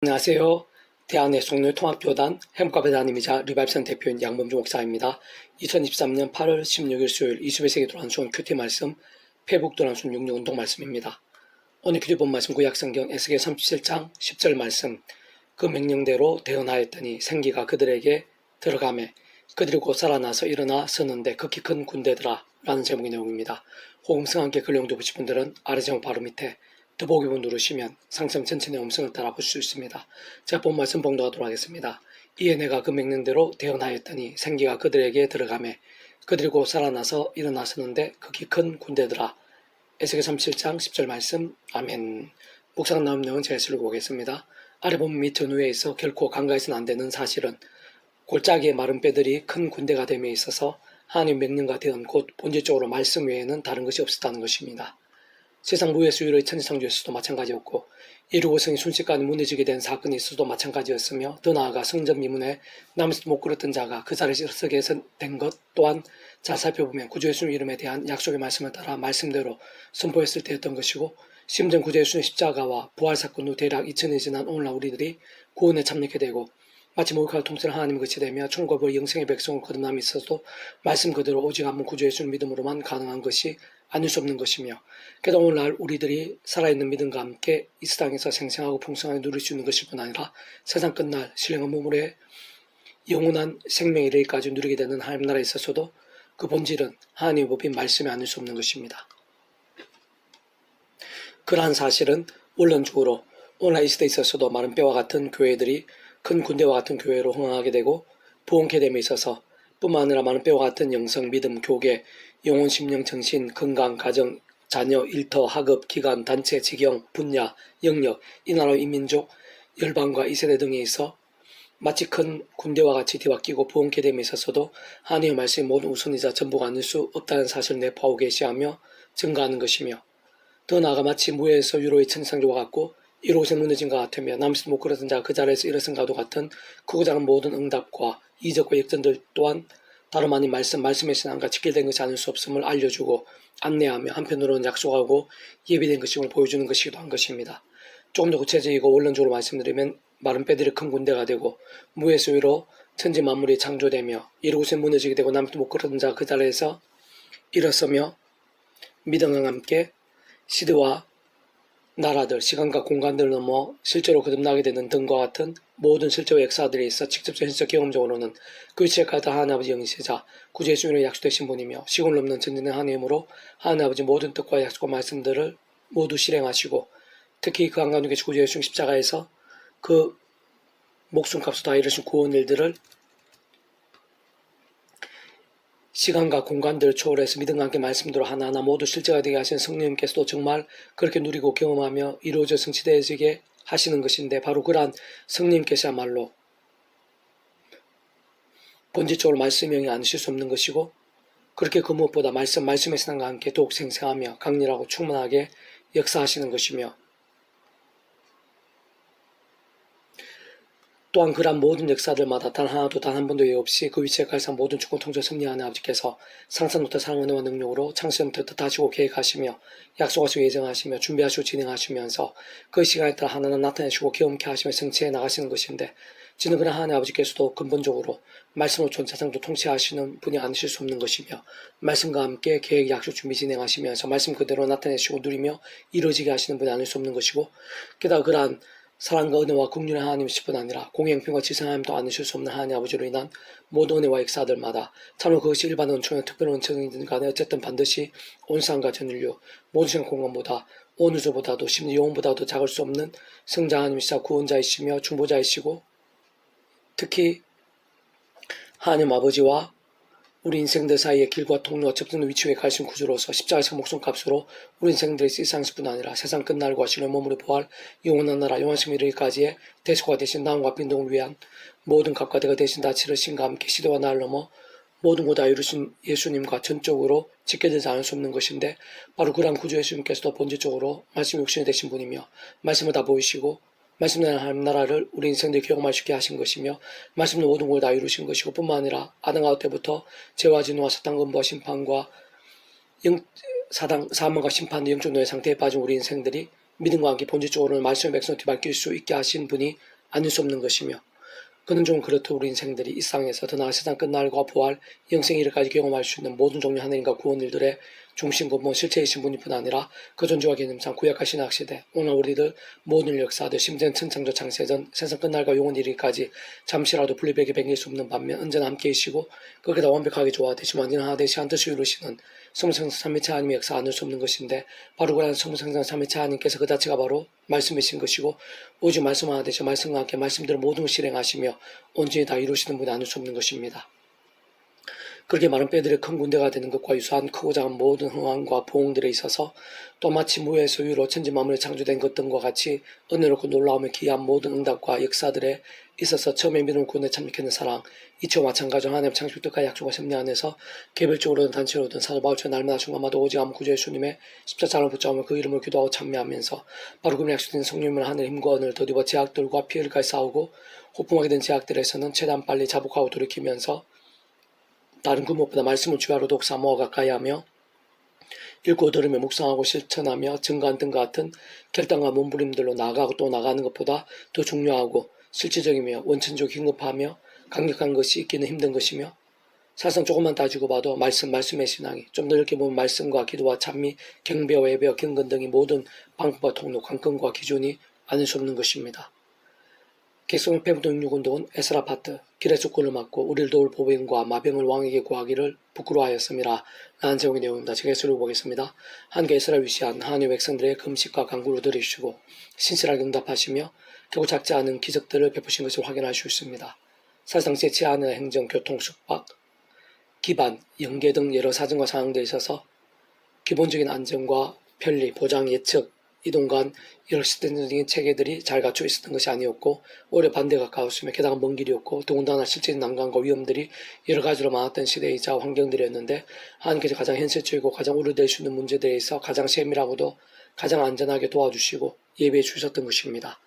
안녕하세요. 대한의 송로통합교단 행복가배단임이자 리바이브선 대표인 양범주 목사입니다. 2023년 8월 16일 수요일 이수배세기 도란순 큐티 말씀 페북 도란순 66 운동 말씀입니다. 오늘 큐티 본 말씀 구약성경 에스겔 37장 10절 말씀. 그 명령대로 대언하였더니 생기가 그들에게 들어가매 그들이 곧 살아나서 일어나 서는데 극히 큰 군대더라 라는 제목의 내용입니다. 호금성 함께 근령도 보실 분들은 아래 제목 바로 밑에 더보기본 누르시면 상점 전체 내 음성을 따라 보실 수 있습니다. 제가 본 말씀 봉독하도록 하겠습니다. 이에 내가 그 명령대로 대언하였더니 생기가 그들에게 들어가매 그들이 곧 살아나서 일어나서는데 극히 큰 군대더라. 에스겔 37장 10절 말씀. 아멘. 묵상 나온 내용은 제가 읽고 오겠습니다. 아래 보면 밑은 위에 있어 결코 간과해서는 안 되는 사실은 골짜기의 마른 뼈들이 큰 군대가 됨에 있어서 하나님 명령과 대언 곧 본질적으로 말씀 외에는 다른 것이 없었다는 것입니다. 세상 무에서 유로의 천지창조에서도 마찬가지였고 이루고 성이 순식간에 무너지게 된 사건이 있어도 마찬가지였으며 더 나아가 성전 미문에 남에서도 못 걸었던 자가 그 자리에 서게 된 것 또한 잘 살펴보면 구주 예수님 이름에 대한 약속의 말씀을 따라 말씀대로 선포했을 때였던 것이고 심지어 구주 예수님의 십자가와 부활사건 후 대략 2000년이 지난 오늘날 우리들이 구원에 참여하게 되고 마치 목욕하고 통째로 하나님의 끝이 되며 천국과 영생의 백성을 거듭남이 있어도 말씀 그대로 오직 한 번 구주 예수님 믿음으로만 가능한 것이 아닐 수 없는 것이며 게다가 오늘날 우리들이 살아있는 믿음과 함께 이 세상에서 생생하고 풍성하게 누릴 수 있는 것일 뿐 아니라 세상 끝날 신령한 몸으로의 영원한 생명에 이르기까지 누리게 되는 하나님 나라에 있어서도 그 본질은 하나님의 법인 말씀이 아닐 수 없는 것입니다. 그러한 사실은 원론적으로 오늘날 이 시대에 있어서도 마른 뼈와 같은 교회들이 큰 군대와 같은 교회로 흥황하게 되고 부흥케 됨에 있어서 뿐만 아니라 많은 뼈와 같은 영성, 믿음, 교계, 영혼, 심령, 정신, 건강, 가정, 자녀, 일터, 학업, 기관, 단체, 지경, 분야, 영역, 이 나라, 이 민족, 열방과 이 세대 등에 있어 마치 큰 군대와 같이 뒤바뀌고 부흥케 됨에 있어서도 하나님의 말씀이 모든 우선이자 전부가 아닐 수 없다는 사실을 내포하고 계시하며 증가하는 것이며 더 나아가 마치 무에서 유로의 천상조와 같고 이로새 무너진 것 같으며 남에서 못 걸었던 자가 그 자리에서 일어선과도 같은 크고 작은 모든 응답과 이적과 역전들 또한 다름 아닌 말씀의 신앙과 직결된 것이 아닐 수 없음을 알려주고 안내하며 한편으로는 약속하고 예비된 것임을 보여주는 것이기도 한 것입니다. 조금 더 구체적이고 원론적으로 말씀드리면 마른 뼈들이 큰 군대가 되고 무에서 위로 천지 만물이 창조되며 이로새 무너지게 되고 남에서 못 걸었던 자가 그 자리에서 일어서며 믿음과 함께 시대와 나라들, 시간과 공간들을 넘어 실제로 거듭나게 되는 등과 같은 모든 실제와 역사들에 있어 직접 현실적 경험적으로는 그 위치에 가다 하나님 아버지 영시자 구주 예수님의 약속되신 분이며 시공을 넘는 전진의 하나님으로 하나님 아버지 모든 뜻과 약속과 말씀들을 모두 실행하시고 특히 그 한가운데 계신 구주 예수님 십자가에서 그 목숨값을 다 이루신 구원 일들을 시간과 공간들을 초월해서 믿음과 함께 말씀대로 하나하나 모두 실제가 되게 하신 성령님께서도 정말 그렇게 누리고 경험하며 이루어져 성취되어지게 하시는 것인데 바로 그러한 성령님께서야말로 본질적으로 말씀이 아니실 수 없는 것이고 그렇게 그 무엇보다 말씀의 신앙과 함께 더욱 생생하며 강렬하고 충만하게 역사하시는 것이며 또한 그러한 모든 역사들마다 단 하나도 단 한 번도 예외 없이 그 위치에 갈상 모든 주권 통제 섭리하는 아버지께서 상상 못한 사랑 은혜와 능력으로 창세부터 뜻하시고 계획하시며 약속하시고 예정하시며 준비하시고 진행하시면서 그 시간에 따라 하나하나 나타내시고 경험케 하시며 성취해 나가시는 것인데 지는 그런 하나님 아버지께서도 근본적으로 말씀으로 전차상도 통치하시는 분이 아니실 수 없는 것이며 말씀과 함께 계획 약속 준비 진행하시면서 말씀 그대로 나타내시고 누리며 이루어지게 하시는 분이 아닐 수 없는 것이고 게다가 그러한 사랑과 은혜와 긍휼의 하나님이실 뿐 아니라 공의행편과 지성하나님도 아니실 수 없는 하나님 아버지로 인한 모든 은혜와 역사들마다 참으로 그것이 일반 은총이나 특별 은총이든 간에 어쨌든 반드시 온 세상과 전 인류 모든 시간 공간보다 온 우주보다도 심지어 영혼보다도 작을 수 없는 성자 하나님이시자 구원자이시며 중보자이시고 특히 하나님 아버지와 우리 인생들 사이의 길과 통로와 접촉의 위치에 가신 구주로서 십자가에서 목숨값으로 우리 인생들의 세상일 뿐 아니라 세상 끝날과 신의 몸으로 부활 영원한 나라 영원심 이르기까지의 대속가 되신 나음과 빈동을 위한 모든 값과 대가 되신 다 치르신과 함께 시대와 나를 넘어 모든 것 다 이루신 예수님과 전적으로 지켜지지 않을 수 없는 것인데 바로 그러한 구주 예수님께서도 본질적으로 말씀 육신이 되신 분이며 말씀을 다 보이시고 말씀대로 하나님 나라를 우리 인생들이 경험할 수 있게 하신 것이며 말씀대로 모든 걸 다 이루신 것이고 뿐만 아니라 아담과 때부터 죄와 진노와 사탄 권부와 심판과 사망과 심판의 영적 노예 상태에 빠진 우리 인생들이 믿음과 함께 본질적으로는 말씀의 백성을 뒤바뀔 수 있게 하신 분이 아닐 수 없는 것이며, 그는 좀 그렇듯 우리 인생들이 이 땅에서 더 나아 세상 끝날과 부활, 영생의 이르까지 경험할 수 있는 모든 종류 하나님과 구원 일들의 중심 근본 실체이신 분뿐 아니라 그 존재와 개념상 구약과 신약 시대, 오늘 우리들 모든 역사들, 심지어는 천창조 창세전, 세상 끝날과 영원 이르기까지 잠시라도 분리되게 변길 수 없는 반면 언제나 함께이시고 그렇게 완벽하게 조화되시 완전 하나 되시 한 뜻을 이루시는 성성상 삼위체 하나님의 역사 안을 수 없는 것인데, 바로 그러한 성성상 삼위체 하나님께서 그 자체가 바로 말씀이신 것이고, 오직 말씀 하나 되셔 말씀과 함께 말씀대로 모든 걸 실행하시며 온전히 다 이루시는 분이 아닐 수 없는 것입니다. 그렇게 많은 뼈들의 큰 군대가 되는 것과 유사한 크고 작은 모든 흥황과 보응들에 있어서 또 마치 무에서 유로 천지 만물에 창조된 것 등과 같이 은혜롭고 놀라움에 기이한 모든 응답과 역사들에 있어서 처음에 믿음을 구원에 참여하는 사랑, 이치와 마찬가지로 하나님 창조 뜻과 약속과 섭리 안에서 개별적으로든 단체로든 사도 바울처럼 날마다 순간마다 오직 아무 구주 예수님의 십자가를 붙잡으며 그 이름을 기도하고 찬미하면서 바로 그분의 약속된 성령님을 하늘의 힘과 언을 더디어 제약들과 피해를까지 싸우고 호풍하게 된 제약들에서는 최대한 빨리 자복하고 돌이키면서 다른 그 무엇보다 말씀을 주야로 독사모아 가까이하며 읽고 들으며 묵상하고 실천하며 증거한 등과 같은 결단과 몸부림들로 나아가고 또 나가는 것보다 더 중요하고 실질적이며 원천적으로 긴급하며 강력한 것이 있기는 힘든 것이며, 사실상 조금만 따지고 봐도 말씀의 신앙이 좀 더 이렇게 보면 말씀과 기도와 찬미, 경배와 예배와 경건 등이 모든 방법과 통로, 관건과 기준이 아닐 수 없는 것입니다. 객성의 패부도 육운동은 에스라 파트, 길의 주권을 맡고 우리를 도울 보병과 마병을 왕에게 구하기를 부끄러워하였음이라 라는 제목의 내용입니다. 제가 해설을 보겠습니다. 한계 에스라를 위시한 하나님의 백성들의 금식과 간구를 들으시고 신실하게 응답하시며 결국 작지 않은 기적들을 베푸신 것을 확인할 수 있습니다. 사실상 세치 않은 행정, 교통, 숙박, 기반, 연계 등 여러 사정과 상황들에 있어서 기본적인 안전과 편리, 보장, 예측, 이동간 여러 시스템적인 체계들이 잘 갖춰 있었던 것이 아니었고, 오히려 반대에 가까웠으며 게다가 먼 길이었고 더군다나 실제적인 난관과 위험들이 여러 가지로 많았던 시대이자 환경들이었는데, 하나님께서 가장 현실적이고 가장 우려될 수 있는 문제들에 있어 가장 세밀하고도 가장 안전하게 도와주시고 예배해 주셨던 것입니다.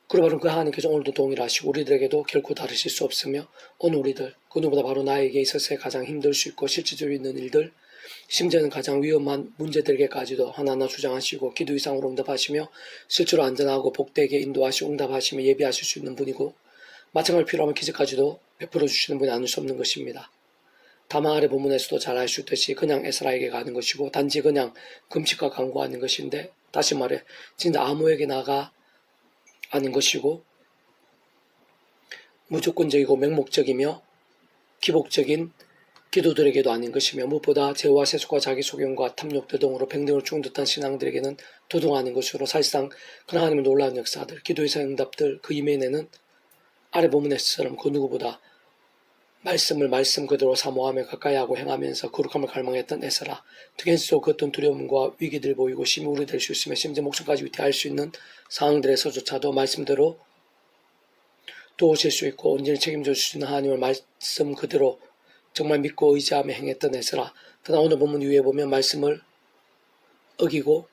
그리고 바로 그 하나님께서 오늘도 동일하시고 우리들에게도 결코 다르실 수 없으며, 오늘 우리들 그 누구보다 바로 나에게 있어서의 가장 힘들 수 있고 실질적으로 있는 일들, 심지어는 가장 위험한 문제들에게까지도 하나하나 주장하시고 기도 이상으로 응답하시며 실제로 안전하고 복되게 인도하시고 응답하시며 예비하실 수 있는 분이고, 마찬가지로 필요하면 기적까지도 베풀어 주시는 분이 아닐 수 없는 것입니다. 다만 아래 본문에서도 잘 알 수 있듯이 그냥 에스라에게 가는 것이고 단지 그냥 금식과 간구하는 것인데, 다시 말해 진짜 아무에게 나가 하는 것이고 무조건적이고 맹목적이며 기복적인 기도들에게도 아닌 것이며, 무엇보다 죄와 세속과 자기소경과 탐욕들 등으로 병등을 죽은 듯한 신앙들에게는 도동 아닌 것으로 사실상 그 하나님의 놀라운 역사들, 기도에서 응답들 그 이면에는 아래 본문에서처럼 그 누구보다 말씀을 말씀 그대로 사모하며 가까이하고 행하면서 거룩함을 갈망했던 에스라, 특히 현실적으로 그 어떤 두려움과 위기들 보이고 심히 우려될 수 있으며 심지어 목숨까지 위태할 수 있는 상황들에서조차도 말씀대로 도우실 수 있고 온전히 책임져 주시는 하나님의 말씀 그대로 정말 믿고 의지하며 행했던 에스라, 그러나 오늘 본문 위에 보면 말씀을 어기고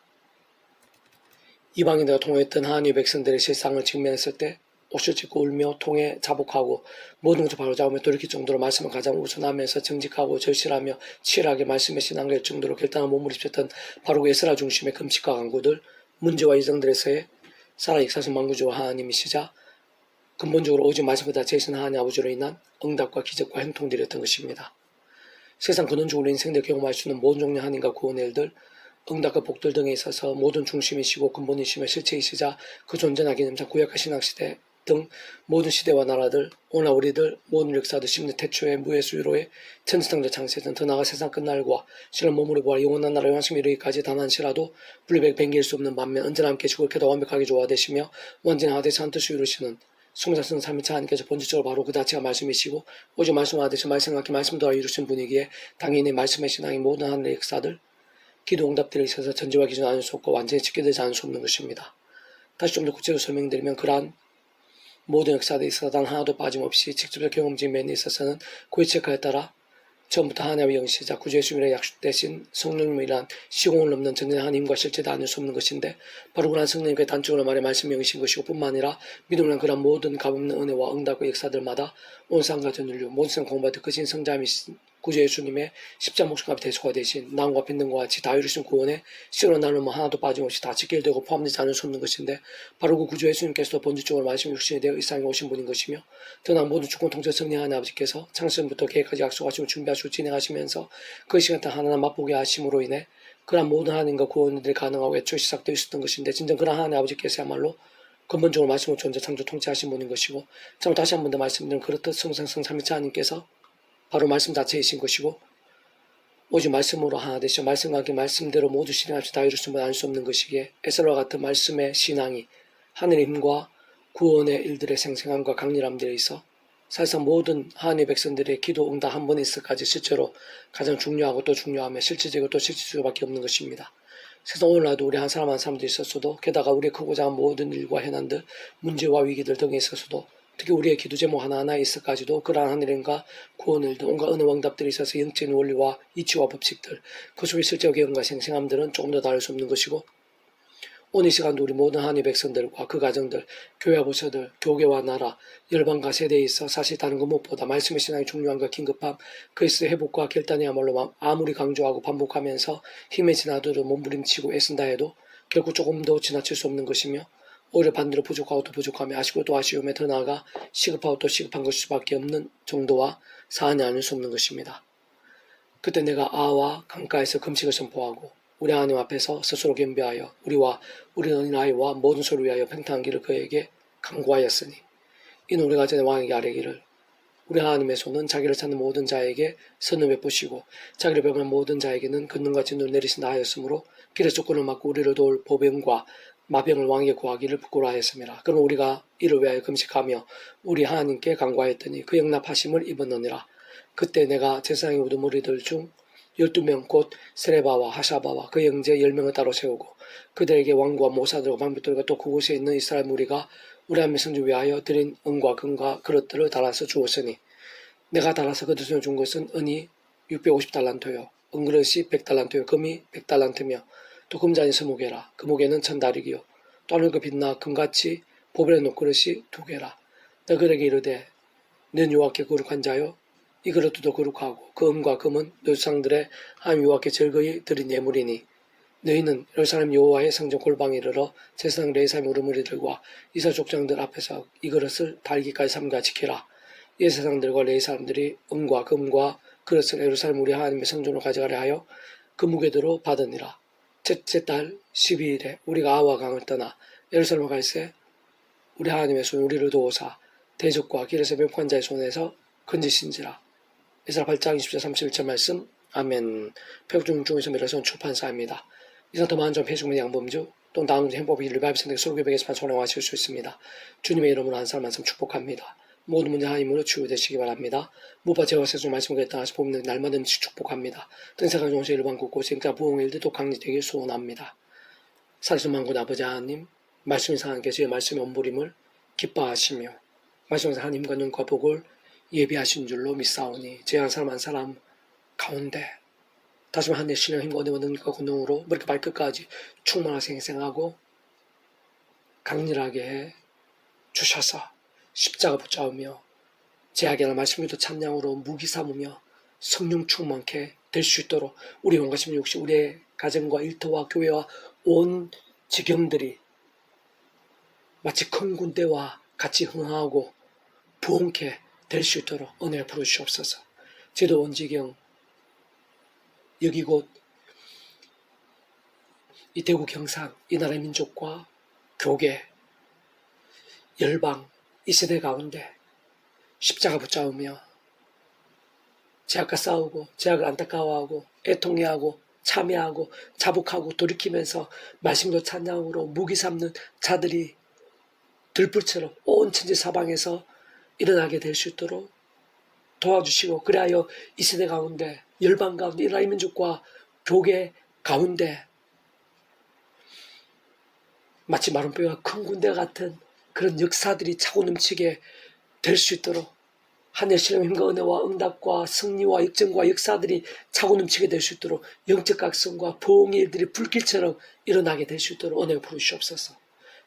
이방인들과 통했던 하나님의 백성들의 실상을 직면했을 때 옷을 찢고 울며 통해 자복하고 모든 것을 바로잡으며 돌이킬 정도로 말씀을 가장 우선하면서 정직하고 절실하며 치열하게 말씀의 신앙을 정도로 결단한 몸을 입혔던 바로 그 에스라 중심의 금식과 간구들, 문제와 이정들에서의 살아 역사하신 만구주와 하나님이시자 근본적으로 오직 말씀 그 자체이신 하나님 아버지로 인한 응답과 기적과 행통들이었던 것입니다. 세상 근원적으로 인생들 경험할 수 있는 모든 종류 하나님과 구원의 일들, 응답과 복들 등에 있어서 모든 중심이시고 근본이시며 실체이시자 그 존재나 개념상 구약과 신학시대 등 모든 시대와 나라들, 오늘 우리들 모든 역사들 심리 태초의 무에서 유로의 천지창조 창세전 더 나아가 세상 끝날과 신을 몸으로 보아 영원한 나라 영원심 이르기까지 단 한시라도 분리백 뱅길 수 없는 반면 언제나 함께 주고 그렇게 더 완벽하게 조화되시며 완전히 하되시 한 뜻을 이루시는 성자성 삼위체 하나님께서 본질적으로 바로 그 자체가 말씀이시고 오직 말씀하듯이 말씀과 말씀도와 이루신 분이기에 당연히 말씀의 신앙이 모든 하늘의 역사들, 기도 응답들에 있어서 전제와 기준 않을 수 없고 완전히 지켜되지 않을 수 없는 것입니다. 다시 좀 더 구체적으로 설명드리면 그러한 모든 역사들에 있어서 단 하나도 빠짐없이 직접적 경험적인 면에 있어서는 그의 체크에 따라 처음부터 하나님의 영시자 구주 예수님의 약속되신 성령님이란 시공을 넘는 전능한 하나님과 실제도 아닐 수 없는 것인데, 바로 그러한 성령님의 단적으로 말해 말씀이 영이신 것이고 뿐만 아니라 믿음을 한 그러한 모든 값없는 은혜와 응답과 역사들마다 온 세상과 전 인류 모든 세상 공부받을 크신 성자이신 구주 예수님의 십자가 목숨값 대속화 대신 나무가 빚는 것 같이 다 이루신 구원에 실로 나는 하나도 빠짐없이 다 지켜야 되고 포함되지 않을 수 없는 것인데 바로 그 구주 예수님께서도 본질적으로 말씀 육신에 대해 이 땅에 오신 분인 것이며 더나 모든 주권 통제 성령하는 아버지께서 창세전부터 계획까지 약속하시고 준비하시고 진행하시면서 그 시간 때 하나님 맛보게 하심으로 인해 그러한 모든 하나님과 구원들이 가능하고 애초에 시작되어 있었던 것인데 진정 그러한 하나님 아버지께서야말로 근본적으로 말씀을 존재 창조 통치하신 분인 것이고 참 다시 한 번 더 말씀드리면 그렇듯 성상성 삼위체 하나님께서 바로 말씀 자체이신 것이고 오직 말씀으로 하나 되시어 말씀과 함께 말씀대로 모두 실행합시다 다 이룰 수 알 수 없는 것이기에 에스라와 같은 말씀의 신앙이 하늘의 힘과 구원의 일들의 생생함과 강렬함들에 있어 사실상 모든 하나님의 백성들의 기도 응답 한 번에 있을까지 실제로 가장 중요하고 또 중요하며 실질적이고 또 실질적으로밖에 없는 것입니다. 세상 오늘날도 우리 한 사람 한 사람도 있었어도 게다가 우리의 크고 작은 모든 일과 해난들 문제와 위기들 등에 있어서도 특히 우리의 기도 제목 하나하나에 있을까지도 그러한 하늘인과 구원을 등 온갖 은혜 왕답들이 있어서 영적인 원리와 이치와 법칙들 그 속에 실제로 개혁과 생생함들은 조금 더 다를 수 없는 것이고 오늘 이 시간도 우리 모든 하나님의 백성들과 그 가정들, 교회와 부서들, 교계와 나라, 열방과 세대에 있어 사실 다른 것 무엇보다 말씀의 신앙이 중요함과 긴급함, 그리스도의 회복과 결단이야말로 아무리 강조하고 반복하면서 힘에 지나도록 몸부림치고 애쓴다 해도 결국 조금도 지나칠 수 없는 것이며 오히려 반대로 부족하고 또 부족하며 아쉬고 또 아쉬움에 더 나아가 시급하고 또 시급한 것일 수밖에 없는 정도와 사안이 아닐 수 없는 것입니다. 그때 내가 아와 강가에서 금식을 선포하고 우리 하나님 앞에서 스스로 겸비하여 우리와 우리 어린아이와 모든 소를 위하여 팽창한 길을 그에게 강구하였으니 이는 우리가 전에 왕에게 아뢰기를 우리 하나님의 손은 자기를 찾는 모든 자에게 선을 베푸시고 자기를 배반한 모든 자에게는 권능과 진노를 내리신다 하였으므로 길의 조건을 막고 우리를 도울 보병과 마병을 왕에게 구하기를 부끄러워하였습니다. 그럼 우리가 이를 위하여 금식하며 우리 하나님께 간구하였더니 그 영납하심을 입었느니라. 그때 내가 제사장의 우두머리들 중 12명 곧 세레바와 하샤바와 그 형제 10명을 따로 세우고 그들에게 왕과 모사들과 방백들과 또 그곳에 있는 이스라엘 무리가 우리 하나님의 성주 위하여 드린 은과 금과 그릇들을 달아서 주었으니 내가 달아서 그들 손에 준 것은 은이 650달란트요 은그릇이 100달란트요 금이 100달란트며 또 금잔이 20개라 그 무게는 1000다리기요 또 하늘 그 빛나 금같이 보벨의 녹그릇이 2개라 너 그에게 이르되 는 여호와께 거룩한 자요 이 그릇도 거룩하고 그 은과 금은 노상들의 하나님 여호와께 즐거이 드린 예물이니 너희는 예루살렘 여호와의 성전 골방에 이르러 제사장 레위사의 우르무리들과 이스라엘 족장들 앞에서 이 그릇을 달기까지 삼가 지키라. 이 제사장들과 레위 사람들이 은과 금과 그릇을 예루살렘 우리 하나님의 성전으로 가져가려 하여 그 무게대로 받으니라. 첫째 달 12일에 우리가 아와 강을 떠나 예루살렘을 갈새 우리 하나님의 손 우리를 도우사 대적과 길에서 명확한 자의 손에서 건지신지라. 에스라 8장 20절 31절 말씀. 아멘. 폐국중 중에서 밀어서 출판사입니다. 이상 더 많은 점 폐중문 양범주 또는 다음 행법이 리바이브 선택 소교백에서만 손해하실 수 있습니다. 주님의 이름으로 한 사람 한 사람 축복합니다. 모든 문제 하나님으로 치유되시기 바랍니다. 무파 제와 세수 말씀을 따라서 보면 날마다 축복합니다. 등세가 종세 일반 곳곳에 인자 부흥의 일들도 강리되길 소원합니다. 살아있는 만군 아버지 하나님 말씀에서 하나님께서 말씀의 엄부림을 기뻐하시며 말씀에서 하나님과 눈과 복을 예비하신 줄로 믿사오니 제 한 사람 한 사람 가운데 다시 한번 하나님의 신의 힘과 은혜와 능력과 권능으로 머리부터 발끝까지 충만하게 생생하고 강렬하게 해 주셔서 십자가 붙잡으며 제약이나 말씀기도 찬양으로 무기 삼으며 성령 충만케 될 수 있도록 우리 온갖 심령 역시 우리의 가정과 일터와 교회와 온 지경들이 마치 큰 군대와 같이 흥하고 부흥케 될 수 있도록 은혜를 부어주시옵소서. 제도 온 지경 여기 곧 이 대구 경상 이 나라의 민족과 교계 열방 이 세대 가운데 십자가 붙잡으며 제약과 싸우고 제약을 안타까워하고 애통해하고 참회하고 자복하고 돌이키면서 말씀도 찬양으로 무기 삼는 자들이 들불처럼 온 천지 사방에서 일어나게 될 수 있도록 도와주시고 그리하여 이 세대 가운데 열방 가운데 이 나라의 민족과 교계 가운데 마치 마른 뼈와 큰 군대 같은 그런 역사들이 차고 넘치게 될 수 있도록 하늘의 신의 힘과 은혜와 응답과 승리와 역전과 역사들이 차고 넘치게 될 수 있도록 영적 각성과 부흥의 일들이 불길처럼 일어나게 될 수 있도록 은혜를 부르시옵소서.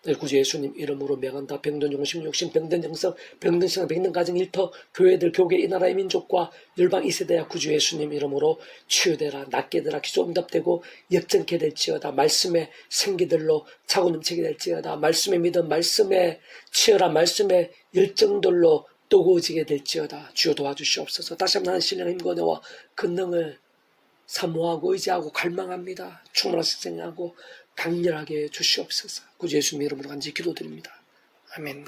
네, 구주 예수님 이름으로 명한다. 병든 용심 욕심 병든 영성 병든 신앙 병든 가정 일터 교회들 교계 이 나라의 민족과 열방 이세대야 구주 예수님 이름으로 치유되라. 낫게 되라. 기도 응답되고 역전케 될지어다. 말씀의 생기들로 차고 넘치게 될지어다. 말씀의 믿음 말씀의 치열한 말씀의 열정들로 뜨거워지게 될지어다. 주여 도와주시옵소서. 다시 한번 하는 신령의 힘과 은혜와 권능을 사모하고 의지하고 갈망합니다. 충만하신 생하고 강렬하게 주시옵소서. 구주 예수님 이름으로 간절히 기도드립니다. 아멘.